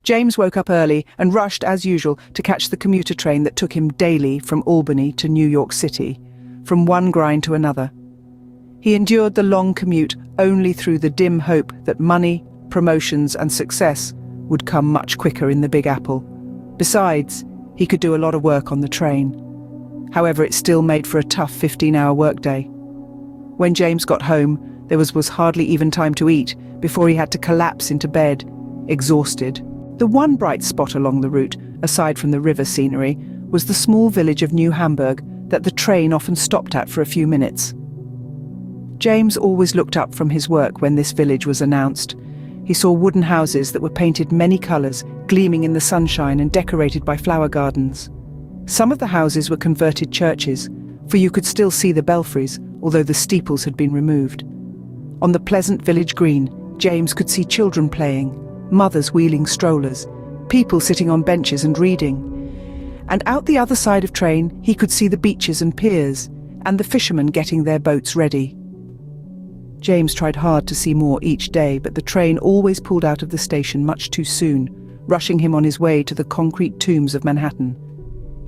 James woke up early and rushed, as usual, to catch the commuter train that took him daily from Albany to New York City, from one grind to another. He endured the long commute only through the dim hope that money, promotions and success would come much quicker in the Big Apple. Besides, he could do a lot of work on the train. However, it still made for a tough 15-hour workday. When James got home, there was hardly even time to eat before he had to collapse into bed, exhausted. The one bright spot along the route, aside from the river scenery, was the small village of New Hamburg that the train often stopped at for a few minutes. James always looked up from his work when this village was announced. He saw wooden houses that were painted many colours, gleaming in the sunshine and decorated by flower gardens. Some of the houses were converted churches, for you could still see the belfries, although the steeples had been removed. On the pleasant village green, James could see children playing, mothers wheeling strollers, people sitting on benches and reading. And out the other side of train, he could see the beaches and piers, and the fishermen getting their boats ready. James tried hard to see more each day, but the train always pulled out of the station much too soon, rushing him on his way to the concrete tombs of Manhattan.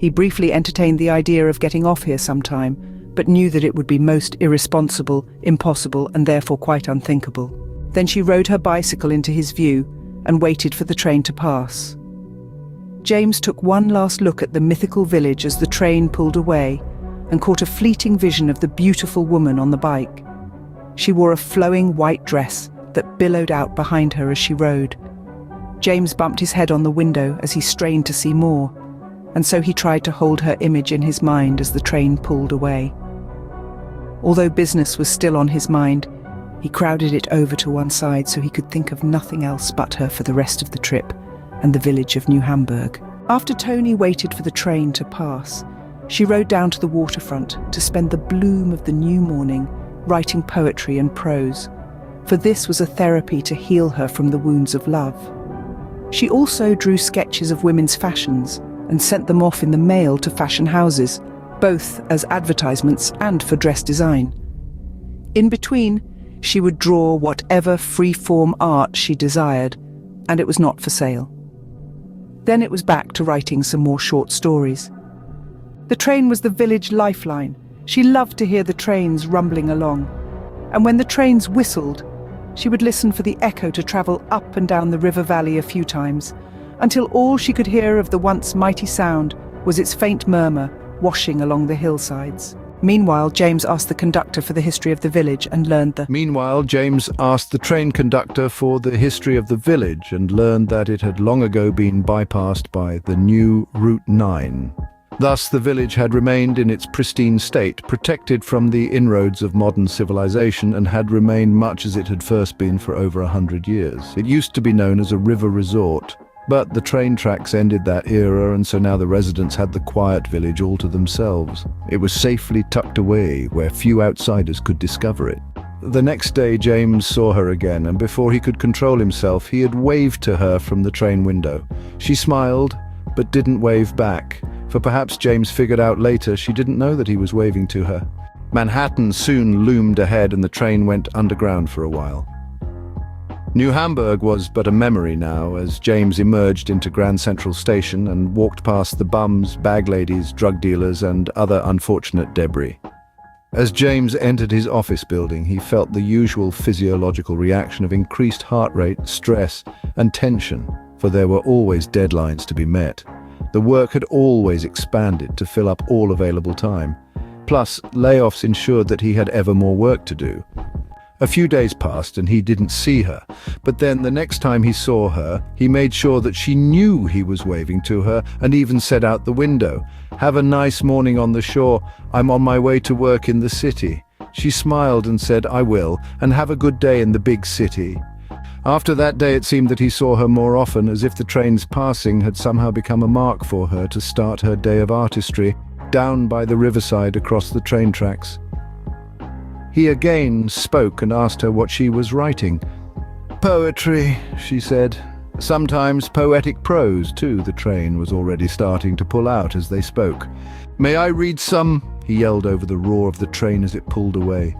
He briefly entertained the idea of getting off here sometime, but knew that it would be most irresponsible, impossible, and therefore quite unthinkable. Then she rode her bicycle into his view and waited for the train to pass. James took one last look at the mythical village as the train pulled away and caught a fleeting vision of the beautiful woman on the bike. She wore a flowing white dress that billowed out behind her as she rode. James bumped his head on the window as he strained to see more, and so he tried to hold her image in his mind as the train pulled away. Although business was still on his mind, he crowded it over to one side so he could think of nothing else but her for the rest of the trip and the village of New Hamburg. After Tony waited for the train to pass, she rode down to the waterfront to spend the bloom of the new morning writing poetry and prose, for this was a therapy to heal her from the wounds of love. She also drew sketches of women's fashions and sent them off in the mail to fashion houses, both as advertisements and for dress design. In between, she would draw whatever free-form art she desired, and it was not for sale. Then it was back to writing some more short stories. The train was the village lifeline. She loved to hear the trains rumbling along, and when the trains whistled, she would listen for the echo to travel up and down the river valley a few times, until all she could hear of the once mighty sound was its faint murmur washing along the hillsides. Meanwhile, James asked the conductor for the history of the village and learned the train conductor for the history of the village and learned that it had long ago been bypassed by the new Route 9. Thus, the village had remained in its pristine state, protected from the inroads of modern civilization, and had remained much as it had first been for over 100 years. It used to be known as a river resort, but the train tracks ended that era, and so now the residents had the quiet village all to themselves. It was safely tucked away, where few outsiders could discover it. The next day, James saw her again, and before he could control himself, he had waved to her from the train window. She smiled, but didn't wave back, for perhaps James figured out later she didn't know that he was waving to her. Manhattan soon loomed ahead, and the train went underground for a while. New Hamburg was but a memory now, as James emerged into Grand Central Station and walked past the bums, bag ladies, drug dealers, and other unfortunate debris. As James entered his office building, he felt the usual physiological reaction of increased heart rate, stress, and tension, for there were always deadlines to be met. The work had always expanded to fill up all available time. Plus, layoffs ensured that he had ever more work to do. A few days passed and he didn't see her, but then the next time he saw her, he made sure that she knew he was waving to her and even said out the window, "Have a nice morning on the shore. I'm on my way to work in the city." She smiled and said, "I will, and have a good day in the big city." After that day, it seemed that he saw her more often, as if the train's passing had somehow become a mark for her to start her day of artistry, down by the riverside across the train tracks. He again spoke and asked her what she was writing. "Poetry," she said. "Sometimes poetic prose, too," the train was already starting to pull out as they spoke. "May I read some?" he yelled over the roar of the train as it pulled away.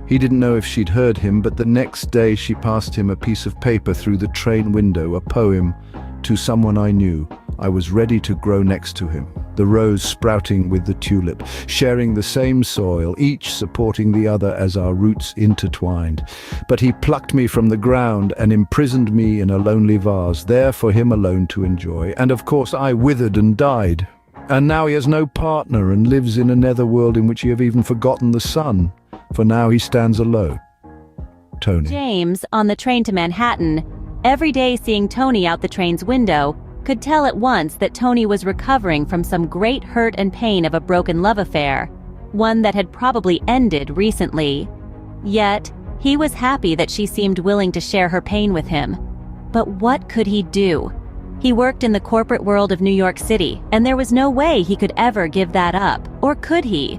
He didn't know if she'd heard him, but the next day she passed him a piece of paper through the train window, a poem, to someone I knew. I was ready to grow next to him, the rose sprouting with the tulip, sharing the same soil, each supporting the other as our roots intertwined. But he plucked me from the ground and imprisoned me in a lonely vase, there for him alone to enjoy. And of course I withered and died. And now he has no partner and lives in a netherworld in which you have even forgotten the sun. For now he stands alone. Tony. James, on the train to Manhattan, every day seeing Tony out the train's window, could tell at once that Tony was recovering from some great hurt and pain of a broken love affair, one that had probably ended recently. Yet, he was happy that she seemed willing to share her pain with him. But what could he do? He worked in the corporate world of New York City, and there was no way he could ever give that up, or could he?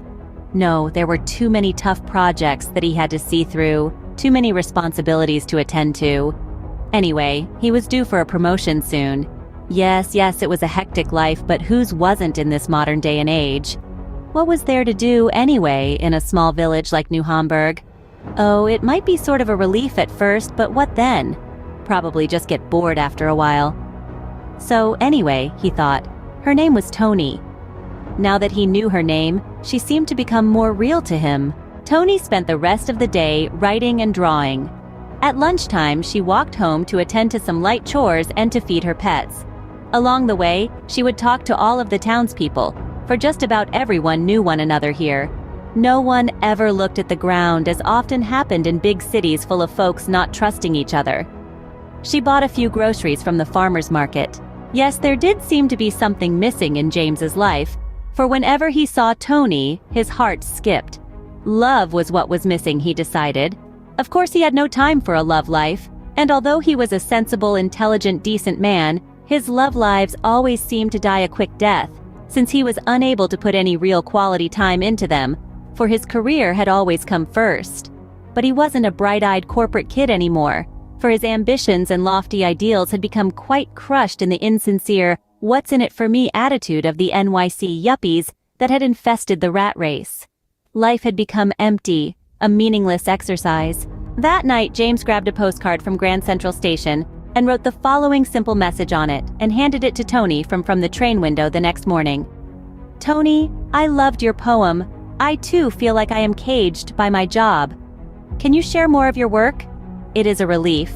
No, there were too many tough projects that he had to see through, too many responsibilities to attend to. Anyway, he was due for a promotion soon. Yes, it was a hectic life, but whose wasn't in this modern day and age? What was there to do anyway in a small village like New Hamburg? Oh, it might be sort of a relief at first, but what then? Probably just get bored after a while. So anyway, he thought, her name was Tony. Now that he knew her name, she seemed to become more real to him. Tony spent the rest of the day writing and drawing. At lunchtime, she walked home to attend to some light chores and to feed her pets. Along the way, she would talk to all of the townspeople, for just about everyone knew one another here. No one ever looked at the ground, as often happened in big cities full of folks not trusting each other. She bought a few groceries from the farmer's market. Yes, there did seem to be something missing in James's life, for whenever he saw Tony, his heart skipped. Love was what was missing, he decided. Of course, he had no time for a love life, and although he was a sensible, intelligent, decent man, his love lives always seemed to die a quick death, since he was unable to put any real quality time into them, for his career had always come first. But he wasn't a bright-eyed corporate kid anymore, for his ambitions and lofty ideals had become quite crushed in the insincere, what's in it for me attitude of the NYC yuppies that had infested the rat race. Life had become empty, a meaningless exercise. That night, James grabbed a postcard from Grand Central Station and wrote the following simple message on it and handed it to Tony from the train window the next morning. Tony, I loved your poem. I too feel like I am caged by my job. Can you share more of your work? It is a relief.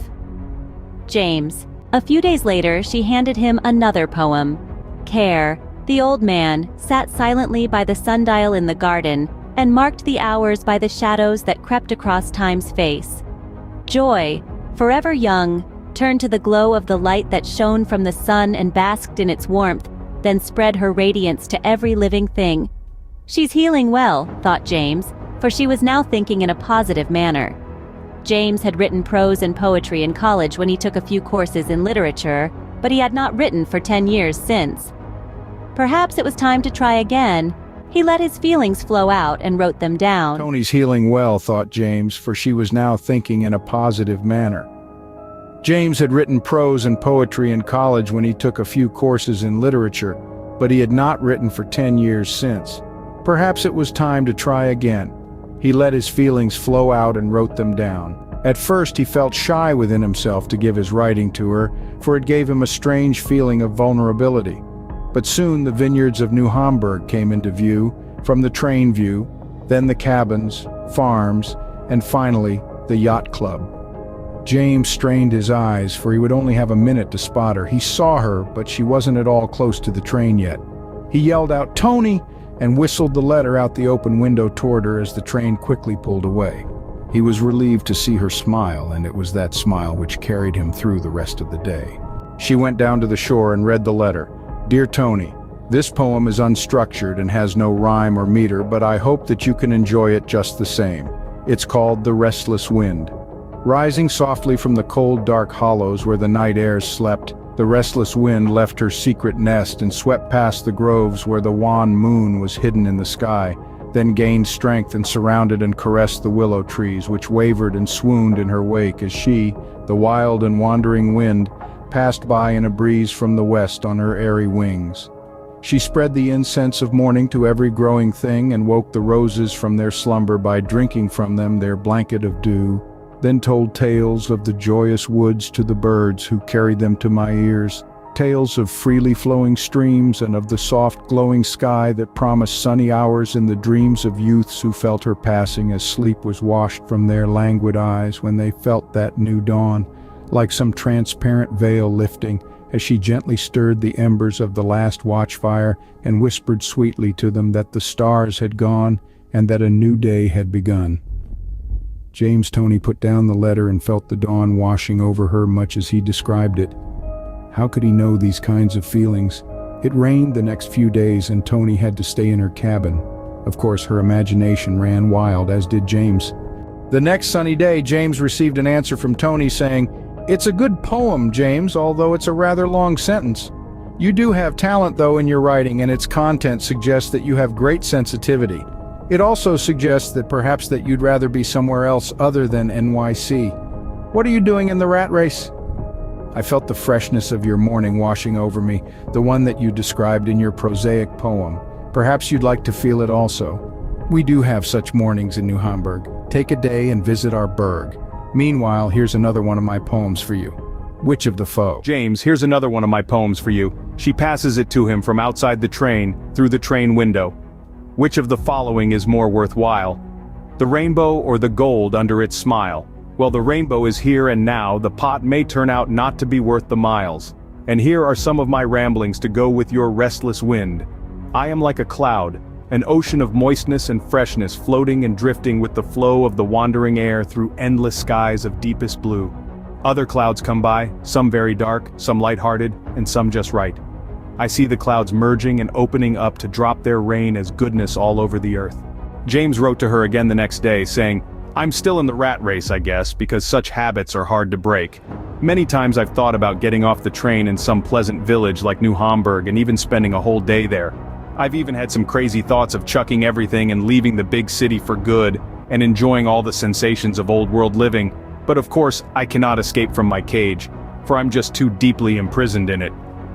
James. A few days later, she handed him another poem. Care. The old man sat silently by the sundial in the garden and marked the hours by the shadows that crept across time's face. Joy, forever young, turned to the glow of the light that shone from the sun and basked in its warmth, then spread her radiance to every living thing. She's healing well, thought James, for she was now thinking in a positive manner. James had written prose and poetry in college when he took a few courses in literature, but he had not written for 10 years since. Perhaps it was time to try again. He let his feelings flow out and wrote them down. Tony's healing well, thought James, for she was now thinking in a positive manner. James had written prose and poetry in college when he took a few courses in literature, but he had not written for 10 years since. Perhaps it was time to try again. He let his feelings flow out and wrote them down. At first he felt shy within himself to give his writing to her, for it gave him a strange feeling of vulnerability. But soon the vineyards of New Hamburg came into view, from the train view, then the cabins, farms, and finally the yacht club. James strained his eyes, for he would only have a minute to spot her. He saw her, but she wasn't at all close to the train yet. He yelled out, "Tony!" and whistled the letter out the open window toward her as the train quickly pulled away. He was relieved to see her smile, and it was that smile which carried him through the rest of the day. She went down to the shore and read the letter. "Dear Tony, this poem is unstructured and has no rhyme or meter, but I hope that you can enjoy it just the same. It's called The Restless Wind. Rising softly from the cold, dark hollows where the night airs slept, the restless wind left her secret nest and swept past the groves where the wan moon was hidden in the sky, then gained strength and surrounded and caressed the willow trees, which wavered and swooned in her wake as she, the wild and wandering wind, passed by in a breeze from the west on her airy wings. She spread the incense of morning to every growing thing and woke the roses from their slumber by drinking from them their blanket of dew, then told tales of the joyous woods to the birds who carried them to my ears. tales of freely flowing streams and of the soft glowing sky that promised sunny hours in the dreams of youths who felt her passing as sleep was washed from their languid eyes when they felt that new dawn, like some transparent veil lifting as she gently stirred the embers of the last watchfire and whispered sweetly to them that the stars had gone and that a new day had begun. James Toney put down the letter and felt the dawn washing over her much as he described it. How could he know these kinds of feelings? It rained the next few days and Toney had to stay in her cabin. Of course, her imagination ran wild, as did James. The next sunny day, James received an answer from Toney saying, "It's a good poem, James, although it's a rather long sentence. You do have talent, though, in your writing, and its content suggests that you have great sensitivity. It also suggests that perhaps that you'd rather be somewhere else other than NYC. What are you doing in the rat race?" I felt the freshness of your morning washing over me, the one that you described in your prosaic poem. Perhaps you'd like to feel it also. We do have such mornings in New Hamburg. Take a day and visit our burg. Meanwhile, here's another one of my poems for you. Witch of the Foe. James, here's another one of my poems for you. She passes it to him from outside the train, through the train window. Which of the following is more worthwhile? The rainbow or the gold under its smile? Well, the rainbow is here and now, the pot may turn out not to be worth the miles. And here are some of my ramblings to go with your restless wind. I am like a cloud, an ocean of moistness and freshness floating and drifting with the flow of the wandering air through endless skies of deepest blue. Other clouds come by, some very dark, some light-hearted, and some just right. I see the clouds merging and opening up to drop their rain as goodness all over the earth. James wrote to her again the next day saying, "I'm still in the rat race, I guess, because such habits are hard to break. Many times I've thought about getting off the train in some pleasant village like New Hamburg and even spending a whole day there. I've even had some crazy thoughts of chucking everything and leaving the big city for good and enjoying all the sensations of old world living, but of course I cannot escape from my cage, for I'm just too deeply imprisoned in it.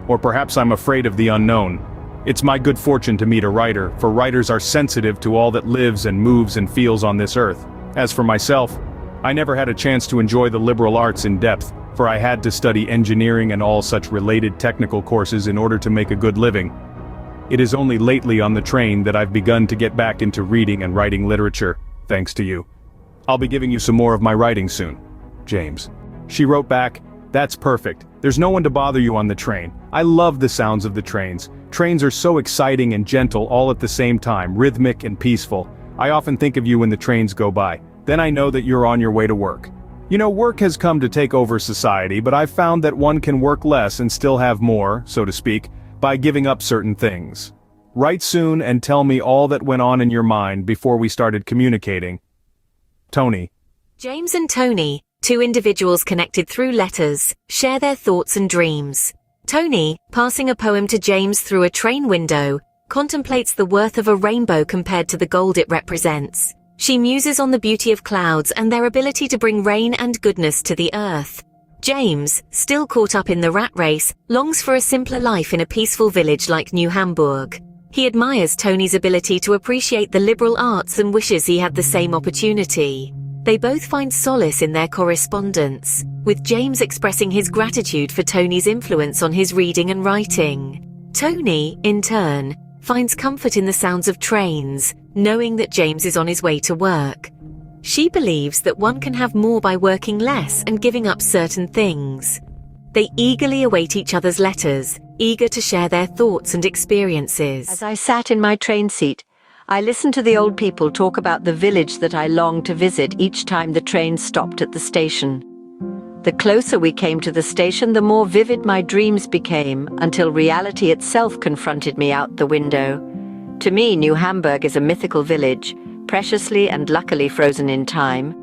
Or perhaps I'm afraid of the unknown. It's my good fortune to meet a writer, for writers are sensitive to all that lives and moves and feels on this earth. As for myself, I never had a chance to enjoy the liberal arts in depth, for I had to study engineering and all such related technical courses in order to make a good living. It is only lately on the train that I've begun to get back into reading and writing literature, thanks to you. I'll be giving you some more of my writing soon, James." She wrote back, "That's perfect. There's no one to bother you on the train. I love the sounds of the trains. Trains are so exciting and gentle all at the same time, rhythmic and peaceful. I often think of you when the trains go by. Then I know that you're on your way to work. You know, work has come to take over society, but I've found that one can work less and still have more, so to speak, by giving up certain things. Write soon and tell me all that went on in your mind before we started communicating. Toney." James and Toney, two individuals connected through letters, share their thoughts and dreams. Toney, passing a poem to James through a train window, contemplates the worth of a rainbow compared to the gold it represents. She muses on the beauty of clouds and their ability to bring rain and goodness to the earth. James, still caught up in the rat race, longs for a simpler life in a peaceful village like New Hamburg. He admires Toney's ability to appreciate the liberal arts and wishes he had the same opportunity. They both find solace in their correspondence, with James expressing his gratitude for Toney's influence on his reading and writing. Toney, in turn, finds comfort in the sounds of trains, knowing that James is on his way to work. She believes that one can have more by working less and giving up certain things. They eagerly await each other's letters, eager to share their thoughts and experiences. As I sat in my train seat, I listened to the old people talk about the village that I longed to visit each time the train stopped at the station. The closer we came to the station, the more vivid my dreams became, until reality itself confronted me out the window. To me, New Hamburg is a mythical village, preciously and luckily frozen in time.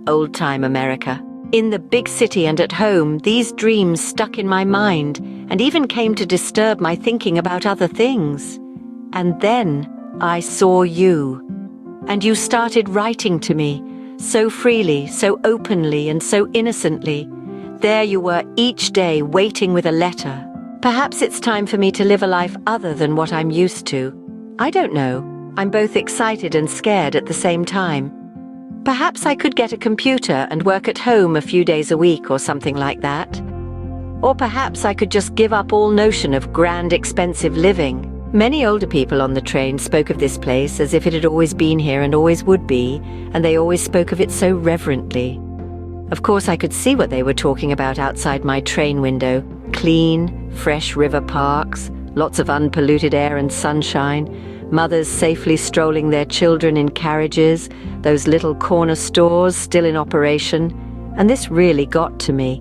Old-time America. In the big city and at home, these dreams stuck in my mind and even came to disturb my thinking about other things. And then I saw you. And you started writing to me, so freely, so openly, and so innocently. There you were each day waiting with a letter. Perhaps it's time for me to live a life other than what I'm used to. I don't know. I'm both excited and scared at the same time. Perhaps I could get a computer and work at home a few days a week or something like that. Or perhaps I could just give up all notion of grand, expensive living. Many older people on the train spoke of this place as if it had always been here and always would be, and they always spoke of it so reverently. Of course, I could see what they were talking about outside my train window. Clean, fresh river parks, lots of unpolluted air and sunshine, mothers safely strolling their children in carriages, those little corner stores still in operation. And this really got to me.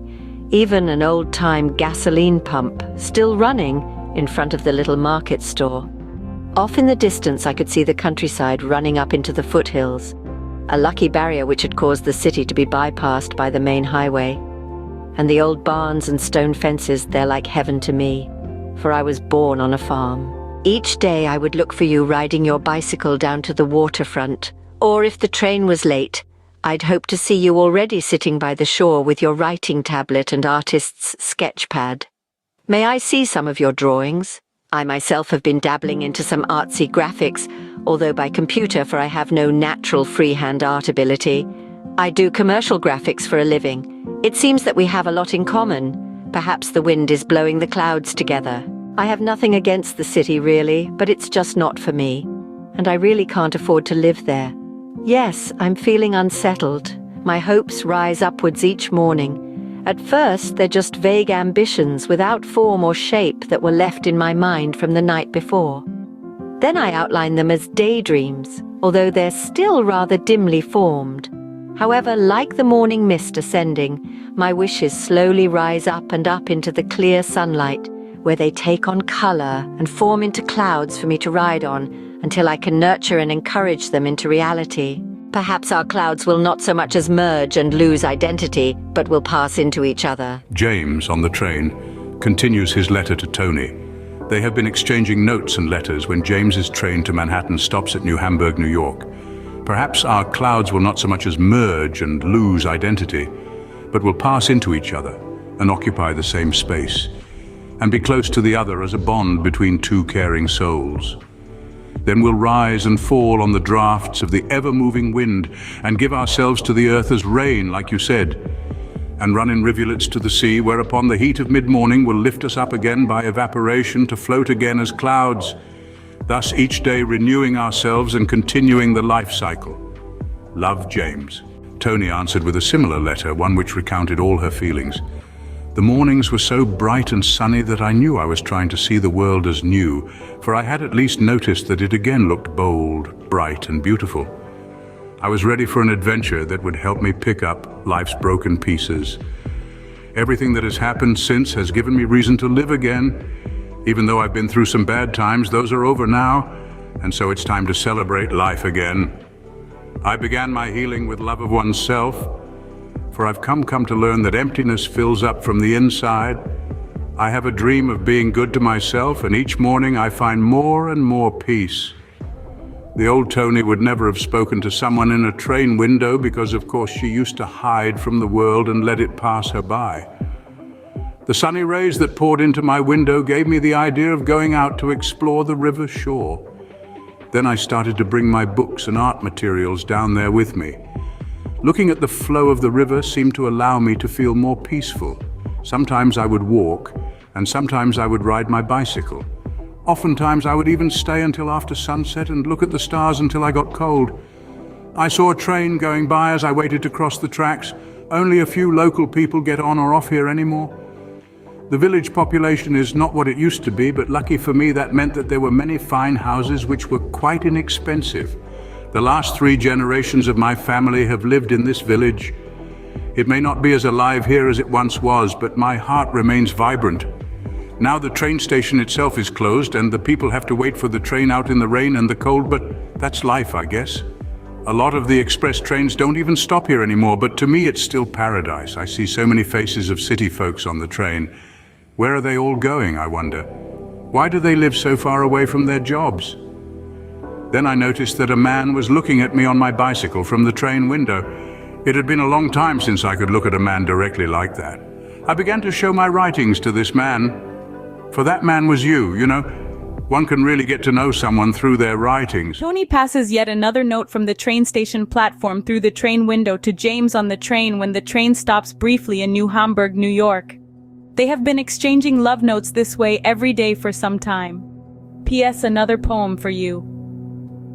Even an old-time gasoline pump still running in front of the little market store. Off in the distance, I could see the countryside running up into the foothills, a lucky barrier which had caused the city to be bypassed by the main highway. And the old barns and stone fences, they're like heaven to me, for I was born on a farm. Each day I would look for you riding your bicycle down to the waterfront, or if the train was late, I'd hope to see you already sitting by the shore with your writing tablet and artist's sketch pad. May I see some of your drawings? I myself have been dabbling into some artsy graphics, although by computer, for I have no natural freehand art ability. I do commercial graphics for a living. It seems that we have a lot in common. Perhaps the wind is blowing the clouds together. I have nothing against the city, really, but it's just not for me. And I really can't afford to live there. Yes, I'm feeling unsettled. My hopes rise upwards each morning. At first, they're just vague ambitions without form or shape that were left in my mind from the night before. Then I outline them as daydreams, although they're still rather dimly formed. However, like the morning mist ascending, my wishes slowly rise up and up into the clear sunlight, where they take on color and form into clouds for me to ride on, until I can nurture and encourage them into reality. Perhaps our clouds will not so much as merge and lose identity, but will pass into each other. James, on the train, continues his letter to Tony. They have been exchanging notes and letters when James's train to Manhattan stops at New Hamburg, New York. Perhaps our clouds will not so much as merge and lose identity, but will pass into each other and occupy the same space, and be close to the other as a bond between two caring souls. Then we'll rise and fall on the drafts of the ever-moving wind and give ourselves to the earth as rain, like you said, and run in rivulets to the sea, whereupon the heat of mid-morning will lift us up again by evaporation to float again as clouds, thus each day renewing ourselves and continuing the life cycle. Love, James. Tony answered with a similar letter, one which recounted all her feelings. The mornings were so bright and sunny that I knew I was trying to see the world as new, for I had at least noticed that it again looked bold, bright, and beautiful. I was ready for an adventure that would help me pick up life's broken pieces. Everything that has happened since has given me reason to live again. Even though I've been through some bad times, those are over now, and so it's time to celebrate life again. I began my healing with love of oneself, for I've come to learn that emptiness fills up from the inside. I have a dream of being good to myself, and each morning I find more and more peace. The old Tony would never have spoken to someone in a train window because, of course, she used to hide from the world and let it pass her by. The sunny rays that poured into my window gave me the idea of going out to explore the river shore. Then I started to bring my books and art materials down there with me. Looking at the flow of the river seemed to allow me to feel more peaceful. Sometimes I would walk, and sometimes I would ride my bicycle. Oftentimes I would even stay until after sunset and look at the stars until I got cold. I saw a train going by as I waited to cross the tracks. Only a few local people get on or off here anymore. The village population is not what it used to be, but lucky for me that meant that there were many fine houses which were quite inexpensive. The last 3 generations of my family have lived in this village. It may not be as alive here as it once was, but my heart remains vibrant. Now the train station itself is closed and the people have to wait for the train out in the rain and the cold, but that's life, I guess. A lot of the express trains don't even stop here anymore, but to me it's still paradise. I see so many faces of city folks on the train. Where are they all going, I wonder? Why do they live so far away from their jobs? Then I noticed that a man was looking at me on my bicycle from the train window. It had been a long time since I could look at a man directly like that. I began to show my writings to this man. For that man was you know. One can really get to know someone through their writings. Tony passes yet another note from the train station platform through the train window to James on the train when the train stops briefly in New Hamburg, New York. They have been exchanging love notes this way every day for some time. P.S. Another poem for you.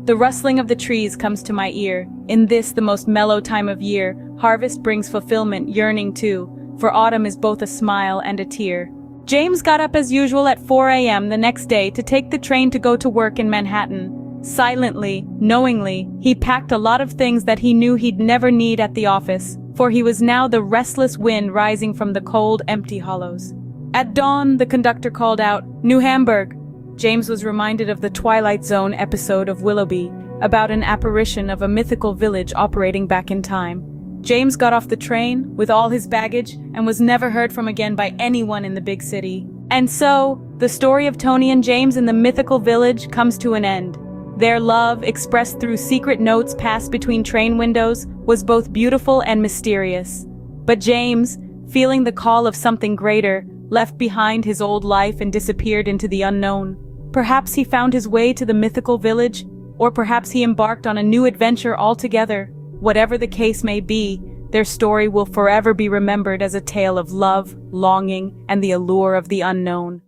The rustling of the trees comes to my ear. In this, the most mellow time of year, harvest brings fulfillment, yearning too, for autumn is both a smile and a tear. James got up as usual at 4 a.m. the next day to take the train to go to work in Manhattan. Silently, knowingly, he packed a lot of things that he knew he'd never need at the office, for he was now the restless wind rising from the cold, empty hollows. At dawn, the conductor called out, "New Hamburg." James was reminded of the Twilight Zone episode of Willoughby, about an apparition of a mythical village operating back in time. James got off the train, with all his baggage, and was never heard from again by anyone in the big city. And so, the story of Tony and James in the mythical village comes to an end. Their love, expressed through secret notes passed between train windows, was both beautiful and mysterious. But James, feeling the call of something greater, left behind his old life and disappeared into the unknown. Perhaps he found his way to the mythical village, or perhaps he embarked on a new adventure altogether. Whatever the case may be, their story will forever be remembered as a tale of love, longing, and the allure of the unknown.